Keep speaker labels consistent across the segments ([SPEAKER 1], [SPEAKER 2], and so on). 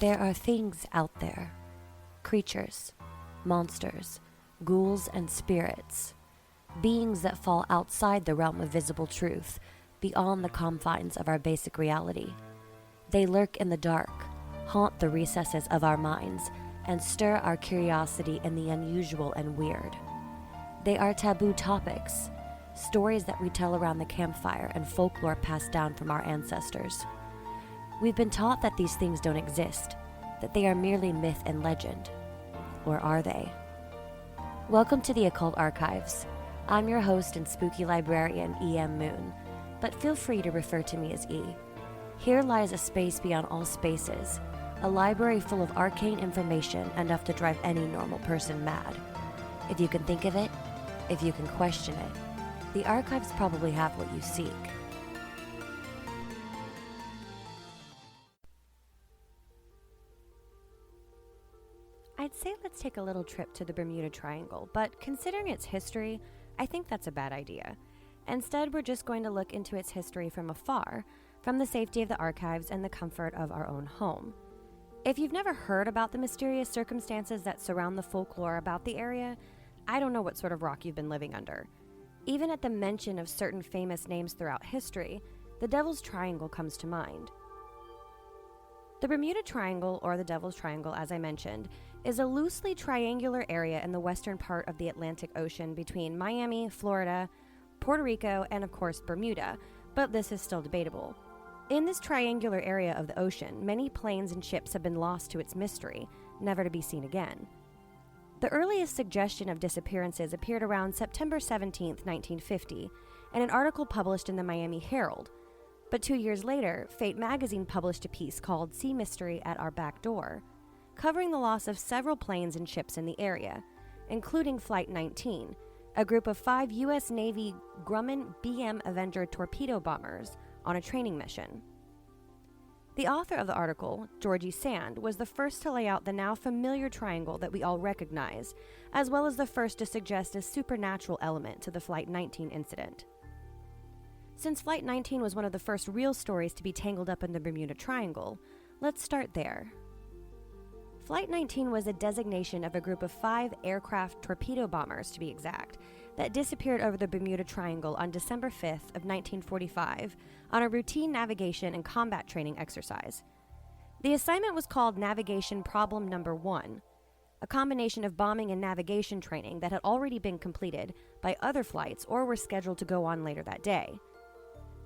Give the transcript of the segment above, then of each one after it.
[SPEAKER 1] There are things out there, creatures, monsters, ghouls and spirits, beings that fall outside the realm of visible truth, beyond the confines of our basic reality. They lurk in the dark, haunt the recesses of our minds, and stir our curiosity in the unusual and weird. They are taboo topics, stories that we tell around the campfire and folklore passed down from our ancestors. We've been taught that these things don't exist, that they are merely myth and legend. Or are they? Welcome to the Occult Archives. I'm your host and spooky librarian, E.M. Moon, but feel free to refer to me as E. Here lies a space beyond all spaces, a library full of arcane information enough to drive any normal person mad. If you can think of it, if you can question it, the archives probably have what you seek. I'd say let's take a little trip to the Bermuda Triangle, but considering its history, I think that's a bad idea. Instead, we're just going to look into its history from afar, from the safety of the archives and the comfort of our own home. If you've never heard about the mysterious circumstances that surround the folklore about the area, I don't know what sort of rock you've been living under. Even at the mention of certain famous names throughout history, the Devil's Triangle comes to mind. The Bermuda Triangle, or the Devil's Triangle as I mentioned, is a loosely triangular area in the western part of the Atlantic Ocean between Miami, Florida, Puerto Rico, and of course Bermuda, but this is still debatable. In this triangular area of the ocean, many planes and ships have been lost to its mystery, never to be seen again. The earliest suggestion of disappearances appeared around September 17, 1950, in an article published in the Miami Herald. But 2 years later, Fate magazine published a piece called Sea Mystery at Our Back Door, covering the loss of several planes and ships in the area, including Flight 19, a group of 5 U.S. Navy Grumman BM Avenger torpedo bombers on a training mission. The author of the article, Georgie Sand, was the first to lay out the now familiar triangle that we all recognize, as well as the first to suggest a supernatural element to the Flight 19 incident. Since Flight 19 was one of the first real stories to be tangled up in the Bermuda Triangle, let's start there. Flight 19 was a designation of a group of 5 aircraft torpedo bombers, to be exact, that disappeared over the Bermuda Triangle on December 5th of 1945 on a routine navigation and combat training exercise. The assignment was called Navigation Problem Number 1, a combination of bombing and navigation training that had already been completed by other flights or were scheduled to go on later that day.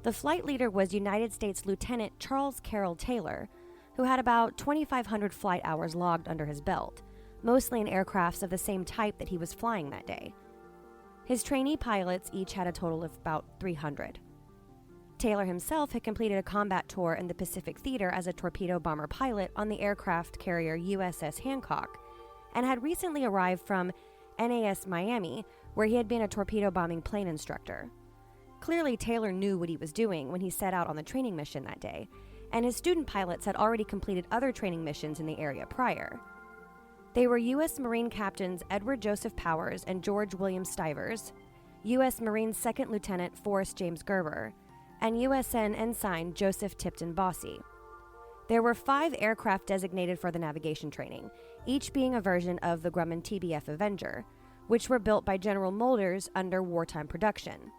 [SPEAKER 1] The flight leader was United States Lieutenant Charles Carroll Taylor, who had about 2,500 flight hours logged under his belt, mostly in aircrafts of the same type that he was flying that day. His trainee pilots each had a total of about 300. Taylor himself had completed a combat tour in the Pacific Theater as a torpedo bomber pilot on the aircraft carrier USS Hancock, and had recently arrived from NAS Miami, where he had been a torpedo bombing plane instructor. Clearly, Taylor knew what he was doing when he set out on the training mission that day, and his student pilots had already completed other training missions in the area prior. They were U.S. Marine Captains Edward Joseph Powers and George William Stivers, U.S. Marine Second Lieutenant Forrest James Gerber, and USN Ensign Joseph Tipton Bossy. There were 5 aircraft designated for the navigation training, each being a version of the Grumman TBF Avenger, which were built by General Molders under wartime production.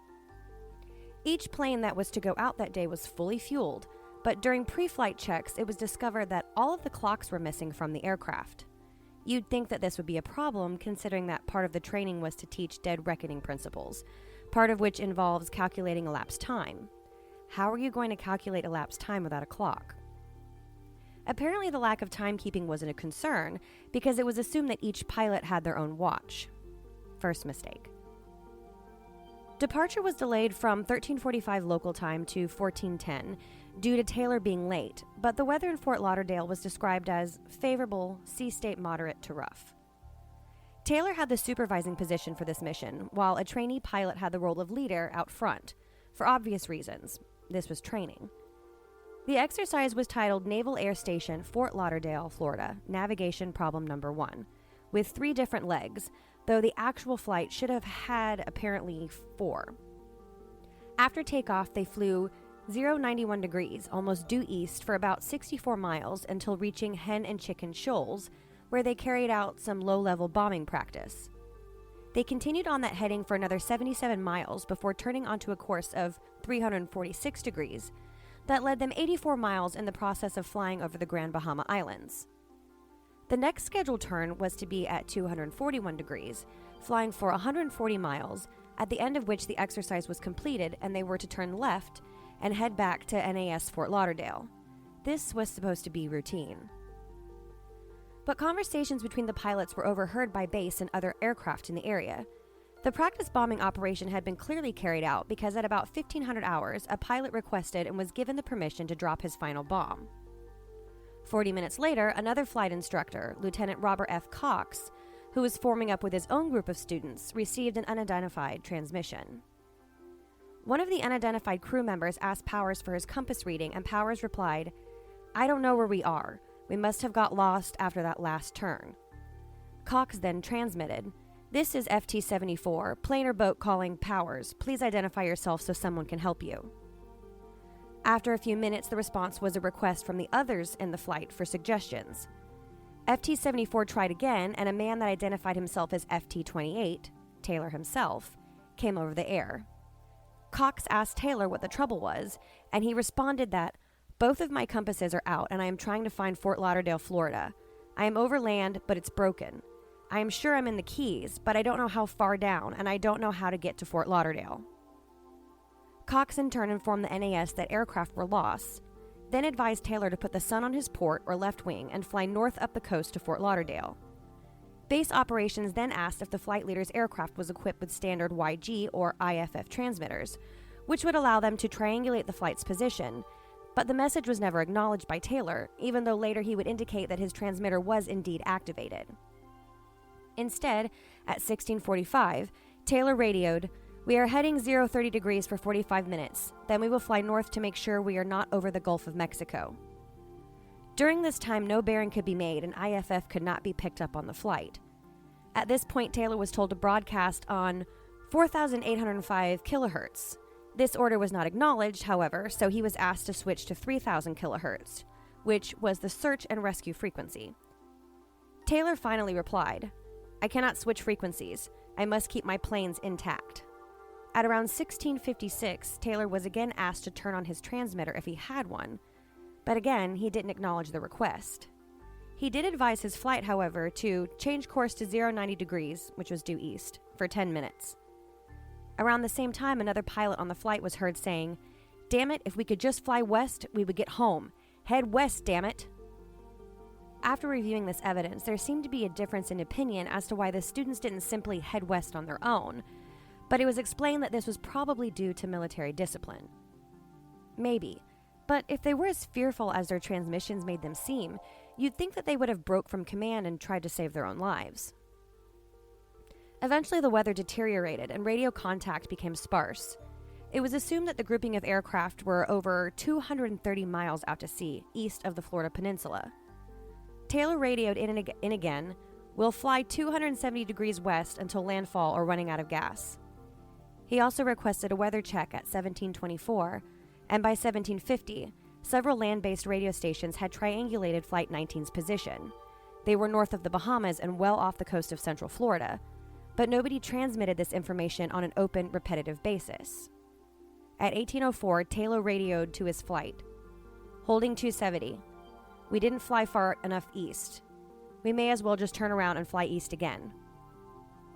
[SPEAKER 1] Each plane that was to go out that day was fully fueled, but during pre-flight checks, it was discovered that all of the clocks were missing from the aircraft. You'd think that this would be a problem, considering that part of the training was to teach dead reckoning principles, part of which involves calculating elapsed time. How are you going to calculate elapsed time without a clock? Apparently, the lack of timekeeping wasn't a concern, because it was assumed that each pilot had their own watch. First mistake. Departure was delayed from 13:45 local time to 14:10 due to Taylor being late, but the weather in Fort Lauderdale was described as favorable, sea state moderate to rough. Taylor had the supervising position for this mission, while a trainee pilot had the role of leader out front, for obvious reasons. This was training. The exercise was titled Naval Air Station, Fort Lauderdale, Florida, Navigation Problem Number 1, with 3 different legs, though the actual flight should have had apparently 4. After takeoff, they flew 091 degrees, almost due east, for about 64 miles until reaching Hen and Chicken Shoals, where they carried out some low-level bombing practice. They continued on that heading for another 77 miles before turning onto a course of 346 degrees that led them 84 miles in the process of flying over the Grand Bahama Islands. The next scheduled turn was to be at 241 degrees, flying for 140 miles, at the end of which the exercise was completed and they were to turn left and head back to NAS Fort Lauderdale. This was supposed to be routine. But conversations between the pilots were overheard by base and other aircraft in the area. The practice bombing operation had been clearly carried out because at about 1500 hours, a pilot requested and was given the permission to drop his final bomb. 40 minutes later, another flight instructor, Lieutenant Robert F. Cox, who was forming up with his own group of students, received an unidentified transmission. One of the unidentified crew members asked Powers for his compass reading, and Powers replied, "I don't know where we are. We must have got lost after that last turn." Cox then transmitted, "This is FT-74, plane or boat calling Powers. Please identify yourself so someone can help you." After a few minutes, the response was a request from the others in the flight for suggestions. FT-74 tried again, and a man that identified himself as FT-28, Taylor himself, came over the air. Cox asked Taylor what the trouble was, and he responded that, "Both of my compasses are out, and I am trying to find Fort Lauderdale, Florida. I am over land, but it's broken. I am sure I'm in the Keys, but I don't know how far down, and I don't know how to get to Fort Lauderdale." Cox in turn informed the NAS that aircraft were lost, then advised Taylor to put the sun on his port or left wing and fly north up the coast to Fort Lauderdale. Base operations then asked if the flight leader's aircraft was equipped with standard YG or IFF transmitters, which would allow them to triangulate the flight's position, but the message was never acknowledged by Taylor, even though later he would indicate that his transmitter was indeed activated. Instead, at 16:45, Taylor radioed, "We are heading 030 degrees for 45 minutes. Then we will fly north to make sure we are not over the Gulf of Mexico." During this time, no bearing could be made and IFF could not be picked up on the flight. At this point, Taylor was told to broadcast on 4,805 kilohertz. This order was not acknowledged, however, so he was asked to switch to 3,000 kilohertz, which was the search and rescue frequency. Taylor finally replied, "I cannot switch frequencies. I must keep my planes intact." At around 16:56, Taylor was again asked to turn on his transmitter if he had one, but again, he didn't acknowledge the request. He did advise his flight, however, to change course to 090 degrees, which was due east, for 10 minutes. Around the same time, another pilot on the flight was heard saying, "Damn it, if we could just fly west, we would get home. Head west, damn it." After reviewing this evidence, there seemed to be a difference in opinion as to why the students didn't simply head west on their own, but it was explained that this was probably due to military discipline. Maybe, but if they were as fearful as their transmissions made them seem, you'd think that they would have broke from command and tried to save their own lives. Eventually, the weather deteriorated and radio contact became sparse. It was assumed that the grouping of aircraft were over 230 miles out to sea, east of the Florida Peninsula. Taylor radioed in again, "We'll fly 270 degrees west until landfall or running out of gas." He also requested a weather check at 17:24, and by 17:50, several land-based radio stations had triangulated Flight 19's position. They were north of the Bahamas and well off the coast of Central Florida, but nobody transmitted this information on an open, repetitive basis. At 18:04, Taylor radioed to his flight, "Holding 270. We didn't fly far enough east. We may as well just turn around and fly east again."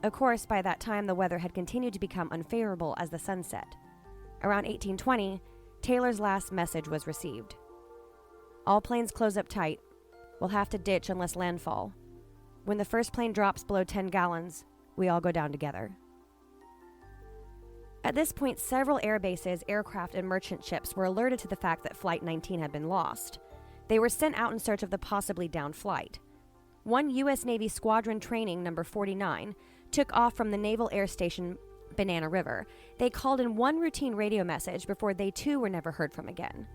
[SPEAKER 1] Of course, by that time, the weather had continued to become unfavorable as the sun set. Around 18:20, Taylor's last message was received. "All planes close up tight. We'll have to ditch unless landfall. When the first plane drops below 10 gallons, we all go down together." At this point, several air bases, aircraft, and merchant ships were alerted to the fact that Flight 19 had been lost. They were sent out in search of the possibly downed flight. One U.S. Navy Squadron Training Number 49 took off from the Naval Air Station Banana River. They called in one routine radio message before they too were never heard from again.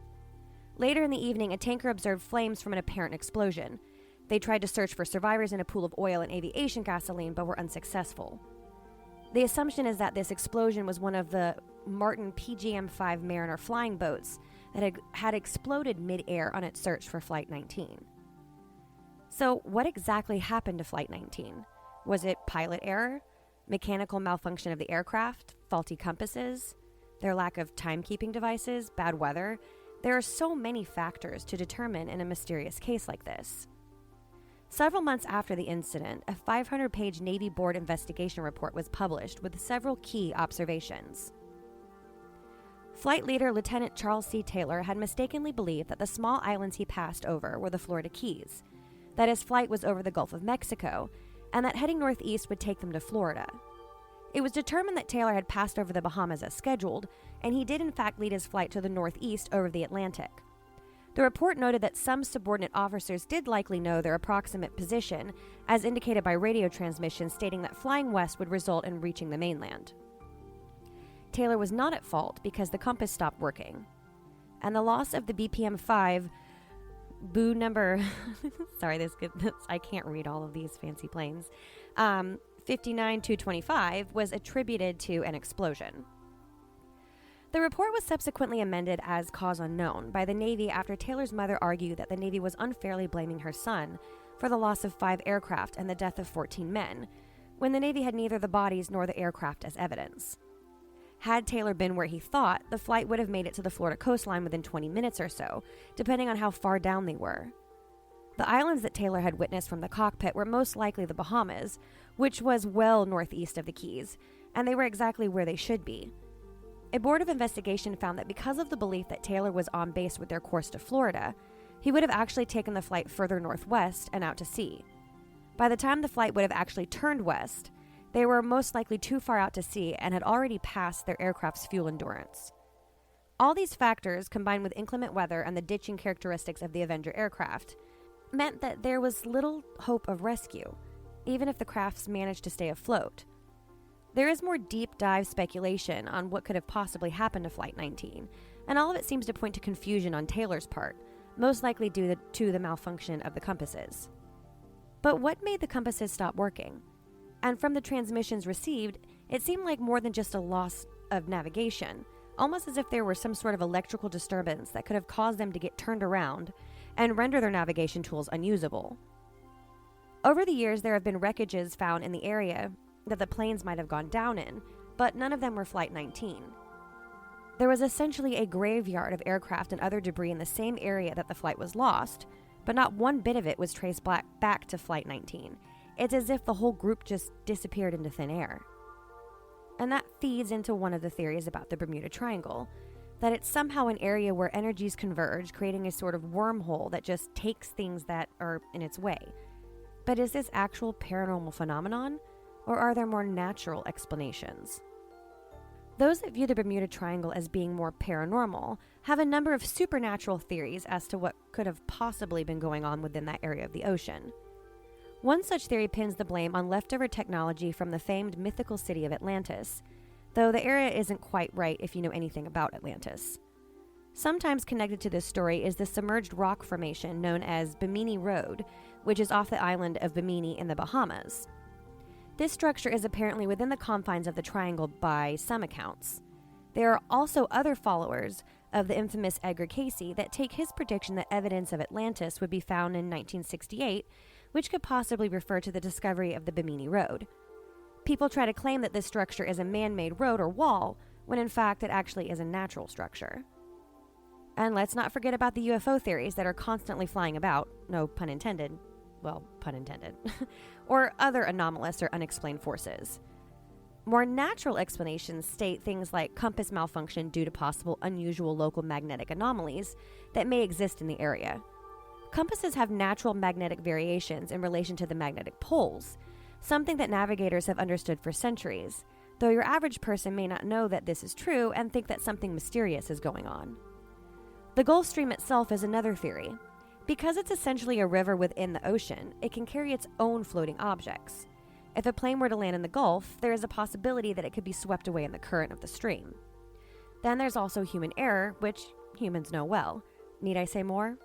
[SPEAKER 1] Later in the evening, a tanker observed flames from an apparent explosion. They tried to search for survivors in a pool of oil and aviation gasoline, but were unsuccessful. The assumption is that this explosion was one of the Martin PGM-5 Mariner flying boats that had exploded mid-air on its search for Flight 19. So what exactly happened to Flight 19? Was it pilot error, mechanical malfunction of the aircraft, faulty compasses, their lack of timekeeping devices, bad weather? There are so many factors to determine in a mysterious case like this. Several months after the incident, a 500-page Navy Board investigation report was published with several key observations. Flight leader Lieutenant Charles C. Taylor had mistakenly believed that the small islands he passed over were the Florida Keys, that his flight was over the Gulf of Mexico, and that heading northeast would take them to Florida. It was determined that Taylor had passed over the Bahamas as scheduled, and he did in fact lead his flight to the northeast over the Atlantic. The report noted that some subordinate officers did likely know their approximate position, as indicated by radio transmissions stating that flying west would result in reaching the mainland. Taylor was not at fault because the compass stopped working, and the loss of the BPM-5 boo number sorry, I can't read all of these fancy planes 59225 was attributed to an explosion. The report was subsequently amended as cause unknown by the Navy after Taylor's mother argued that the Navy was unfairly blaming her son for the loss of 5 aircraft and the death of 14 men, when the Navy had neither the bodies nor the aircraft as evidence. Had Taylor been where he thought, the flight would have made it to the Florida coastline within 20 minutes or so, depending on how far down they were. The islands that Taylor had witnessed from the cockpit were most likely the Bahamas, which was well northeast of the Keys, and they were exactly where they should be. A board of investigation found that because of the belief that Taylor was on base with their course to Florida, he would have actually taken the flight further northwest and out to sea. By the time the flight would have actually turned west, they were most likely too far out to sea and had already passed their aircraft's fuel endurance. All these factors, combined with inclement weather and the ditching characteristics of the Avenger aircraft, meant that there was little hope of rescue, even if the crafts managed to stay afloat. There is more deep dive speculation on what could have possibly happened to Flight 19, and all of it seems to point to confusion on Taylor's part, most likely due to the malfunction of the compasses. But what made the compasses stop working? And from the transmissions received, it seemed like more than just a loss of navigation, almost as if there were some sort of electrical disturbance that could have caused them to get turned around and render their navigation tools unusable. Over the years, there have been wreckages found in the area that the planes might have gone down in, but none of them were Flight 19. There was essentially a graveyard of aircraft and other debris in the same area that the flight was lost, but not one bit of it was traced back to Flight 19. It's as if the whole group just disappeared into thin air. And that feeds into one of the theories about the Bermuda Triangle, that it's somehow an area where energies converge, creating a sort of wormhole that just takes things that are in its way. But is this actual paranormal phenomenon, or are there more natural explanations? Those that view the Bermuda Triangle as being more paranormal have a number of supernatural theories as to what could have possibly been going on within that area of the ocean. One such theory pins the blame on leftover technology from the famed mythical city of Atlantis, though the area isn't quite right if you know anything about Atlantis. Sometimes connected to this story is the submerged rock formation known as Bimini Road, which is off the island of Bimini in the Bahamas. This structure is apparently within the confines of the triangle by some accounts. There are also other followers of the infamous Edgar Cayce that take his prediction that evidence of Atlantis would be found in 1968, which could possibly refer to the discovery of the Bimini Road. People try to claim that this structure is a man-made road or wall, when in fact it actually is a natural structure. And let's not forget about the UFO theories that are constantly flying about, no pun intended, well, pun intended, or other anomalous or unexplained forces. More natural explanations state things like compass malfunction due to possible unusual local magnetic anomalies that may exist in the area. Compasses have natural magnetic variations in relation to the magnetic poles, something that navigators have understood for centuries, though your average person may not know that this is true and think that something mysterious is going on. The Gulf Stream itself is another theory. Because it's essentially a river within the ocean, it can carry its own floating objects. If a plane were to land in the Gulf, there is a possibility that it could be swept away in the current of the stream. Then there's also human error, which humans know well. Need I say more?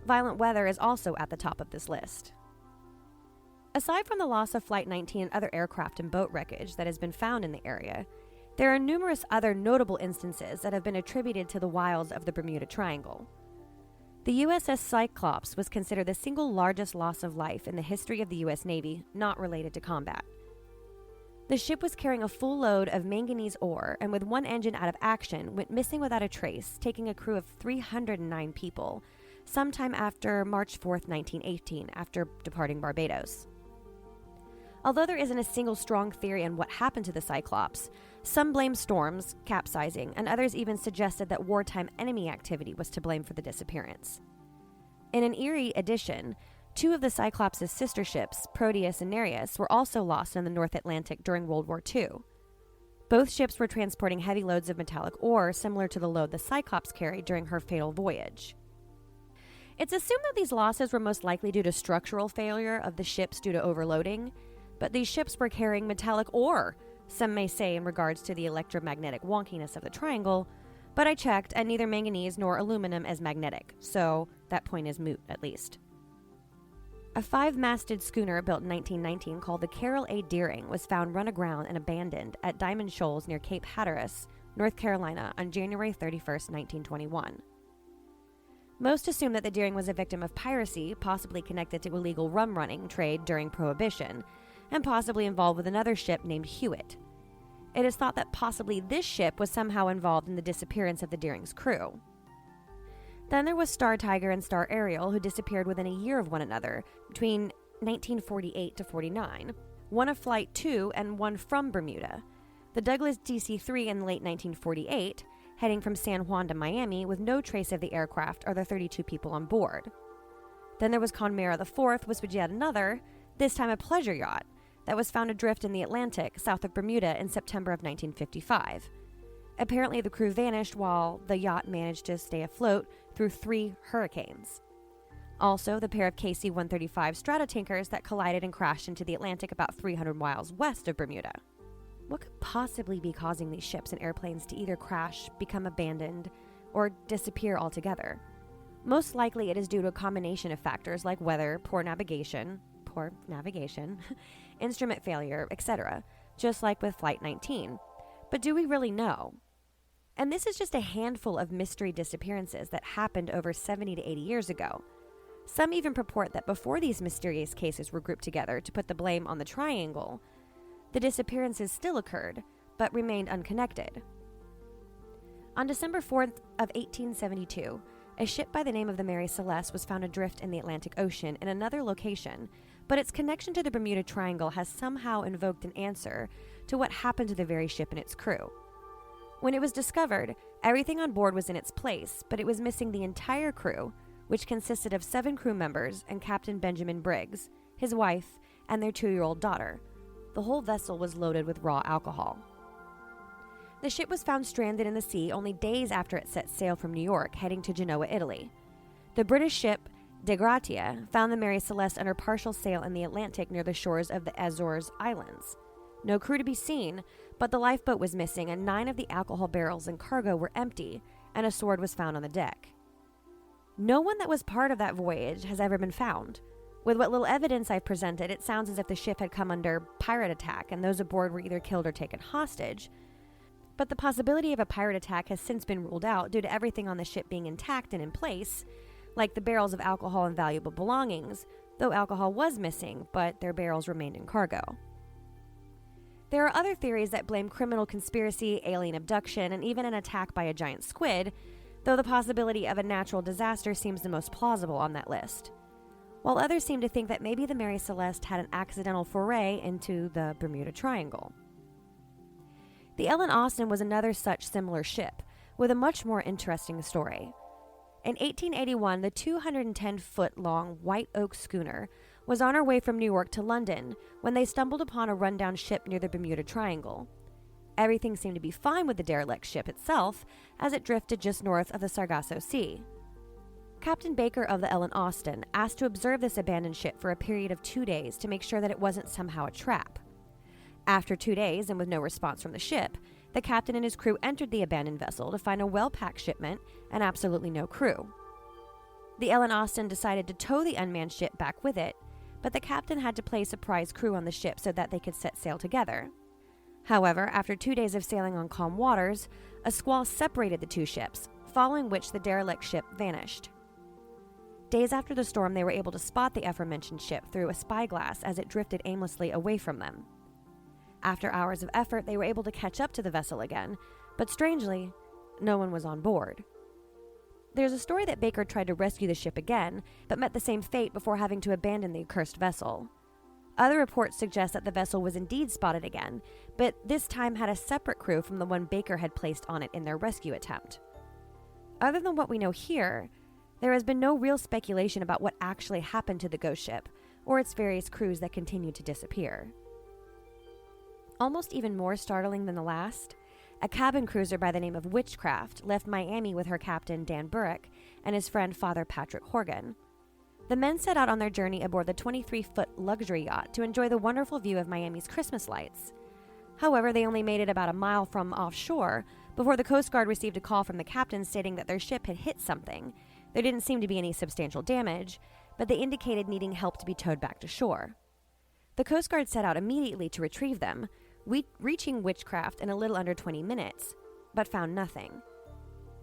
[SPEAKER 1] Violent weather is also at the top of this list. Aside from the loss of Flight 19 and other aircraft and boat wreckage that has been found in the area, there are numerous other notable instances that have been attributed to the wilds of the Bermuda Triangle. The USS Cyclops was considered the single largest loss of life in the history of the U.S. Navy, not related to combat. The ship was carrying a full load of manganese ore and with one engine out of action went missing without a trace, taking a crew of 309 people, sometime after March 4, 1918, after departing Barbados. Although there isn't a single strong theory on what happened to the Cyclops, some blame storms, capsizing, and others even suggested that wartime enemy activity was to blame for the disappearance. In an eerie addition, two of the Cyclops' sister ships, Proteus and Nereus, were also lost in the North Atlantic during World War II. Both ships were transporting heavy loads of metallic ore similar to the load the Cyclops carried during her fatal voyage. It's assumed that these losses were most likely due to structural failure of the ships due to overloading, but these ships were carrying metallic ore, some may say in regards to the electromagnetic wonkiness of the triangle, but I checked and neither manganese nor aluminum is magnetic, so that point is moot at least. A 5-masted schooner built in 1919 called the Carroll A. Deering was found run aground and abandoned at Diamond Shoals near Cape Hatteras, North Carolina on January 31, 1921. Most assume that the Deering was a victim of piracy, possibly connected to illegal rum running trade during Prohibition, and possibly involved with another ship named Hewitt. It is thought that possibly this ship was somehow involved in the disappearance of the Deering's crew. Then there was Star Tiger and Star Ariel, who disappeared within a year of one another, between 1948 to 49, one of Flight 2 and one from Bermuda. The Douglas DC-3 in late 1948, heading from San Juan to Miami with no trace of the aircraft or the 32 people on board. Then there was Conmera IV, which was yet another, this time a pleasure yacht, that was found adrift in the Atlantic, south of Bermuda, in September of 1955. Apparently, the crew vanished while the yacht managed to stay afloat through 3 hurricanes. Also, the pair of KC-135 stratotankers that collided and crashed into the Atlantic about 300 miles west of Bermuda. What could possibly be causing these ships and airplanes to either crash, become abandoned, or disappear altogether? Most likely it is due to a combination of factors like weather, poor navigation, instrument failure, etc., just like with Flight 19. But do we really know? And this is just a handful of mystery disappearances that happened over 70 to 80 years ago. Some even purport that before these mysterious cases were grouped together to put the blame on the triangle, the disappearances still occurred, but remained unconnected. On December 4th of 1872, a ship by the name of the Mary Celeste was found adrift in the Atlantic Ocean in another location, but its connection to the Bermuda Triangle has somehow invoked an answer to what happened to the very ship and its crew. When it was discovered, everything on board was in its place, but it was missing the entire crew, which consisted of 7 crew members and Captain Benjamin Briggs, his wife, and their 2-year-old daughter. The whole vessel was loaded with raw alcohol. The ship was found stranded in the sea only days after it set sail from New York, heading to Genoa, Italy. The British ship De Gratia found the Mary Celeste under partial sail in the Atlantic near the shores of the Azores Islands. No crew to be seen, but the lifeboat was missing and 9 of the alcohol barrels and cargo were empty, and a sword was found on the deck. No one that was part of that voyage has ever been found. With what little evidence I've presented, it sounds as if the ship had come under pirate attack and those aboard were either killed or taken hostage. But the possibility of a pirate attack has since been ruled out due to everything on the ship being intact and in place, like the barrels of alcohol and valuable belongings, though alcohol was missing, but their barrels remained in cargo. There are other theories that blame criminal conspiracy, alien abduction, and even an attack by a giant squid, though the possibility of a natural disaster seems the most plausible on that list. While others seem to think that maybe the Mary Celeste had an accidental foray into the Bermuda Triangle. The Ellen Austin was another such similar ship, with a much more interesting story. In 1881, the 210-foot-long White Oak schooner was on her way from New York to London when they stumbled upon a rundown ship near the Bermuda Triangle. Everything seemed to be fine with the derelict ship itself, as it drifted just north of the Sargasso Sea. Captain Baker of the Ellen Austin asked to observe this abandoned ship for a period of 2 days to make sure that it wasn't somehow a trap. After 2 days, and with no response from the ship, the captain and his crew entered the abandoned vessel to find a well-packed shipment and absolutely no crew. The Ellen Austin decided to tow the unmanned ship back with it, but the captain had to place a prize crew on the ship so that they could set sail together. However, after 2 days of sailing on calm waters, a squall separated the two ships, following which the derelict ship vanished. Days after the storm, they were able to spot the aforementioned ship through a spyglass as it drifted aimlessly away from them. After hours of effort, they were able to catch up to the vessel again, but strangely, no one was on board. There's a story that Baker tried to rescue the ship again, but met the same fate before having to abandon the accursed vessel. Other reports suggest that the vessel was indeed spotted again, but this time had a separate crew from the one Baker had placed on it in their rescue attempt. Other than what we know here, there has been no real speculation about what actually happened to the ghost ship, or its various crews that continued to disappear. Almost even more startling than the last, a cabin cruiser by the name of Witchcraft left Miami with her captain Dan Burrick and his friend Father Patrick Horgan. The men set out on their journey aboard the 23-foot luxury yacht to enjoy the wonderful view of Miami's Christmas lights. However, they only made it about a mile from offshore before the Coast Guard received a call from the captain stating that their ship had hit something. There didn't seem to be any substantial damage, but they indicated needing help to be towed back to shore. The Coast Guard set out immediately to retrieve them, reaching Witchcraft in a little under 20 minutes, but found nothing.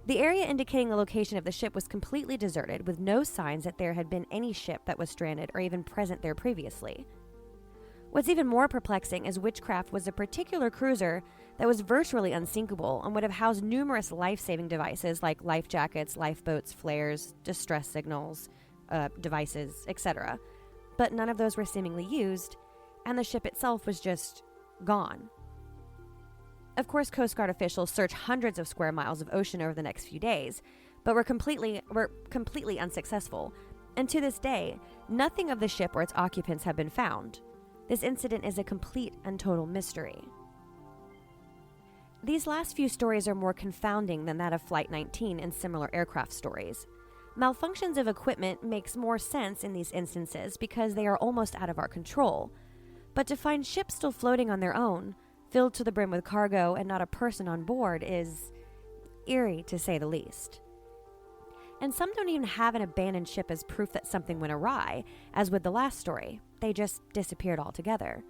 [SPEAKER 1] The area indicating the location of the ship was completely deserted, with no signs that there had been any ship that was stranded or even present there previously. What's even more perplexing is Witchcraft was a particular cruiser that was virtually unsinkable and would have housed numerous life-saving devices like life jackets, lifeboats, flares, distress signals, devices, etc. But none of those were seemingly used, and the ship itself was just gone. Of course, Coast Guard officials searched hundreds of square miles of ocean over the next few days, but were completely unsuccessful, and to this day, nothing of the ship or its occupants have been found. This incident is a complete and total mystery. These last few stories are more confounding than that of Flight 19 and similar aircraft stories. Malfunctions of equipment makes more sense in these instances because they are almost out of our control, but to find ships still floating on their own, filled to the brim with cargo and not a person on board, is eerie to say the least. And some don't even have an abandoned ship as proof that something went awry, as with the last story. They just disappeared altogether.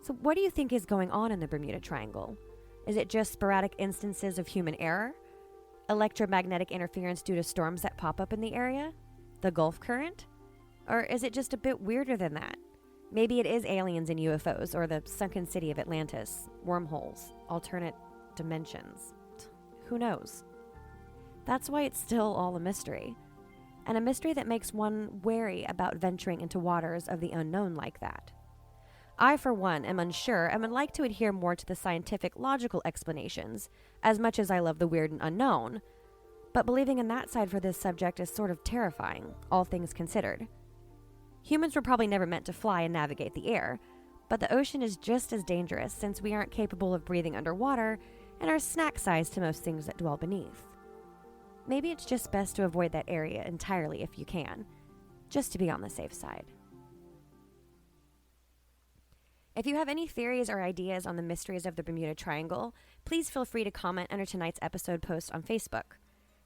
[SPEAKER 1] So what do you think is going on in the Bermuda Triangle? Is it just sporadic instances of human error? Electromagnetic interference due to storms that pop up in the area? The Gulf current? Or is it just a bit weirder than that? Maybe it is aliens and UFOs, or the sunken city of Atlantis, wormholes, alternate dimensions. Who knows? That's why it's still all a mystery. And a mystery that makes one wary about venturing into waters of the unknown like that. I, for one, am unsure and would like to adhere more to the scientific, logical explanations, as much as I love the weird and unknown. But believing in that side for this subject is sort of terrifying, all things considered. Humans were probably never meant to fly and navigate the air, but the ocean is just as dangerous since we aren't capable of breathing underwater and are snack-sized to most things that dwell beneath. Maybe it's just best to avoid that area entirely if you can, just to be on the safe side. If you have any theories or ideas on the mysteries of the Bermuda Triangle, please feel free to comment under tonight's episode post on Facebook.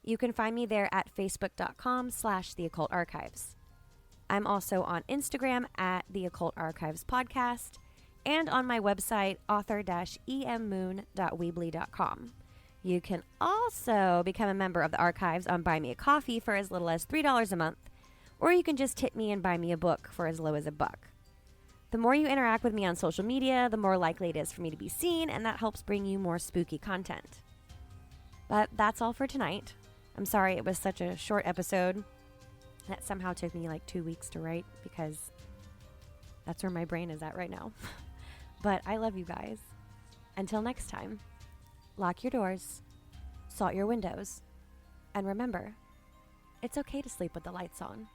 [SPEAKER 1] You can find me there at facebook.com/theoccultarchives. I'm also on Instagram at The Occult Archives Podcast and on my website, author-emmoon.weebly.com. You can also become a member of the archives on Buy Me a Coffee for as little as $3 a month, or you can just tip me and buy me a book for as low as $1. The more you interact with me on social media, the more likely it is for me to be seen, and that helps bring you more spooky content. But that's all for tonight. I'm sorry it was such a short episode. That somehow took me like 2 weeks to write because that's where my brain is at right now. But I love you guys. Until next time, lock your doors, salt your windows, and remember, it's okay to sleep with the lights on.